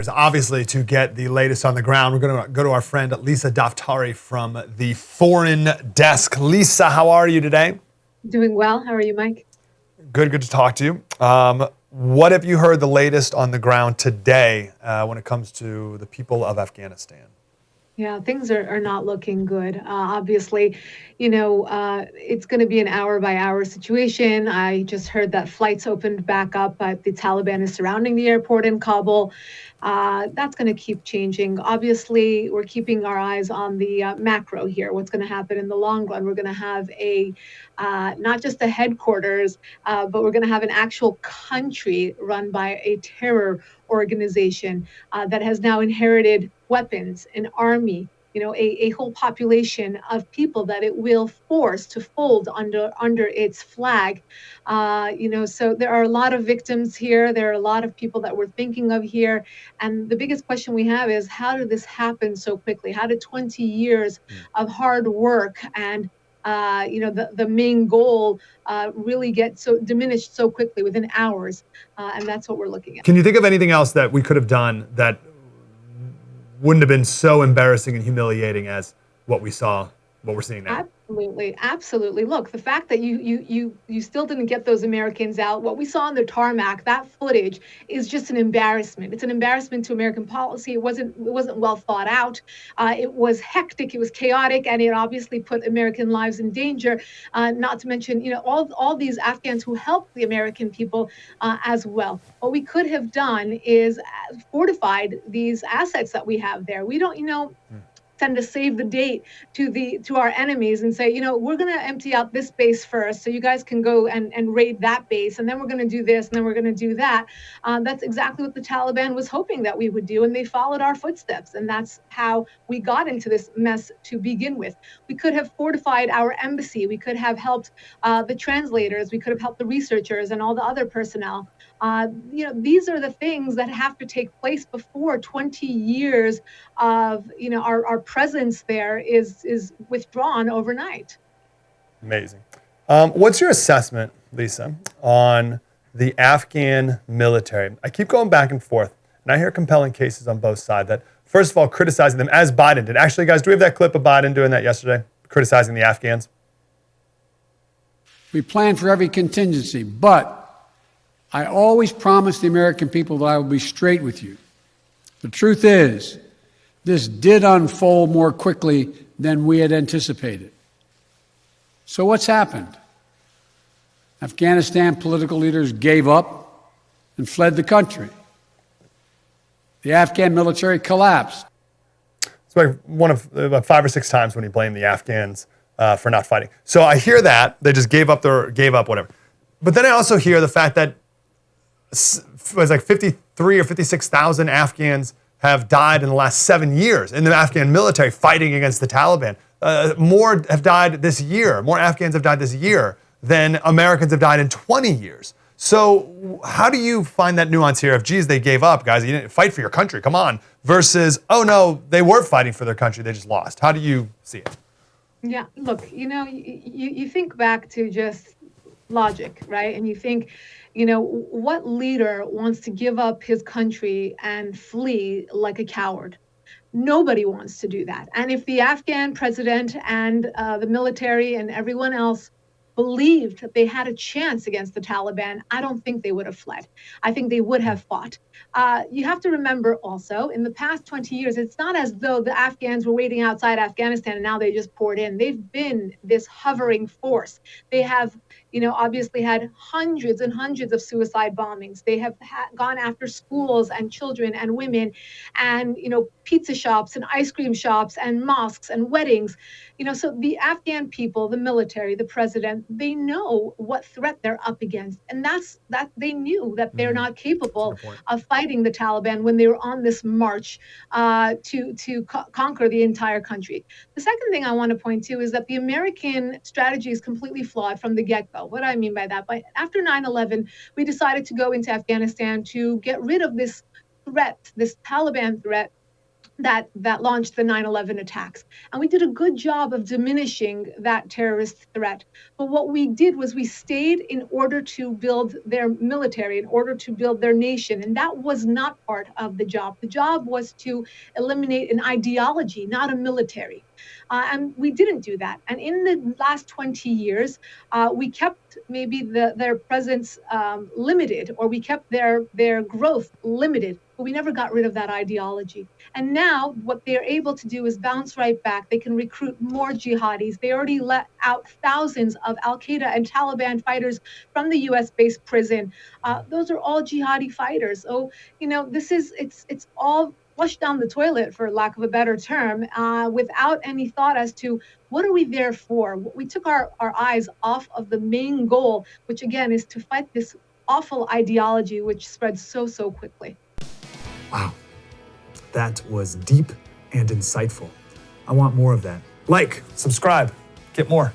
Obviously, to get the latest on the ground, we're going to go to our friend Lisa Daftari from the Foreign Desk. Lisa, how are you today? Doing well. How are you, Mike? Good to talk to you. What have you heard the latest on the ground today when it comes to the people of Afghanistan? Yeah, things are not looking good. Obviously, it's going to be an hour by hour situation. I just heard that flights opened back up, but the Taliban is surrounding the airport in Kabul. That's going to keep changing. Obviously, we're keeping our eyes on the macro here. What's going to happen in the long run? We're going to have a not just a headquarters, but we're going to have an actual country run by a terror organization that has now inherited weapons, an army, a whole population of people that it will force to fold under its flag. So there are a lot of victims here. There are a lot of people that we're thinking of here. And the biggest question we have is, how did this happen so quickly? How did 20 years of hard work and the main goal really get so diminished so quickly within hours? And that's what we're looking at. Can you think of anything else that we could have done that wouldn't have been so embarrassing and humiliating as what we're seeing now? Absolutely, absolutely. Look, the fact that you still didn't get those Americans out, what we saw on the tarmac, that footage is just an embarrassment. It's an embarrassment to American policy. It wasn't well thought out. It was hectic. It was chaotic, and it obviously put American lives in danger. Not to mention, all these Afghans who helped the American people as well. What we could have done is fortified these assets that we have there. We don't, send a save the date to our enemies and say, we're going to empty out this base first, so you guys can go and raid that base, and then we're going to do this, and then we're going to do that. That's exactly what the Taliban was hoping that we would do, and they followed our footsteps, and that's how we got into this mess to begin with. We could have fortified our embassy. We could have helped the translators. We could have helped the researchers and all the other personnel. These are the things that have to take place before 20 years of our presence there is withdrawn overnight. Amazing. What's your assessment, Lisa, on the Afghan military? I keep going back and forth, and I hear compelling cases on both sides that, first of all, criticizing them as Biden did. Actually, guys, do we have that clip of Biden doing that yesterday, criticizing the Afghans? We plan for every contingency, but I always promised the American people that I would be straight with you. The truth is, this did unfold more quickly than we had anticipated. So what's happened? Afghanistan political leaders gave up and fled the country. The Afghan military collapsed. It's like one of about 5 or 6 times when he blamed the Afghans for not fighting. So I hear that they just gave up whatever. But then I also hear the fact that it was like 53 or 56,000 Afghans have died in the last 7 years in the Afghan military fighting against the Taliban. More have died this year. More Afghans have died this year than Americans have died in 20 years. So how do you find that nuance here of, geez, they gave up, guys, you didn't fight for your country, come on, versus, oh no, they were fighting for their country, they just lost. How do you see it? Yeah, look, you think back to just logic, right? And you think, what leader wants to give up his country and flee like a coward? Nobody wants to do that. And if the Afghan president and the military and everyone else believed that they had a chance against the Taliban, I don't think they would have fled. I think they would have fought. You have to remember also, in the past 20 years, it's not as though the Afghans were waiting outside Afghanistan and now they just poured in. They've been this hovering force. They have, obviously had hundreds and hundreds of suicide bombings. They have gone after schools and children and women and, pizza shops and ice cream shops and mosques and weddings. So the Afghan people, the military, the president, they know what threat they're up against. And that they knew that they're not capable of fighting the Taliban when they were on this march to conquer the entire country. The second thing I want to point to is that the American strategy is completely flawed from the get-go. What do I mean by that? But after 9/11, we decided to go into Afghanistan to get rid of this threat, this Taliban threat, that launched the 9/11 attacks. And we did a good job of diminishing that terrorist threat. But what we did was we stayed in order to build their military, in order to build their nation. And that was not part of the job. The job was to eliminate an ideology, not a military. And we didn't do that. And in the last 20 years, we kept maybe their presence limited, or we kept their growth limited, but we never got rid of that ideology. And now what they're able to do is bounce right back. They can recruit more jihadis. They already let out thousands of Al Qaeda and Taliban fighters from the US based prison. Those are all jihadi fighters. So, it's all flushed down the toilet, for lack of a better term, without any thought as to what are we there for? We took our eyes off of the main goal, which again is to fight this awful ideology which spreads so quickly. Wow, that was deep and insightful. I want more of that. Like, Subscribe. Get more.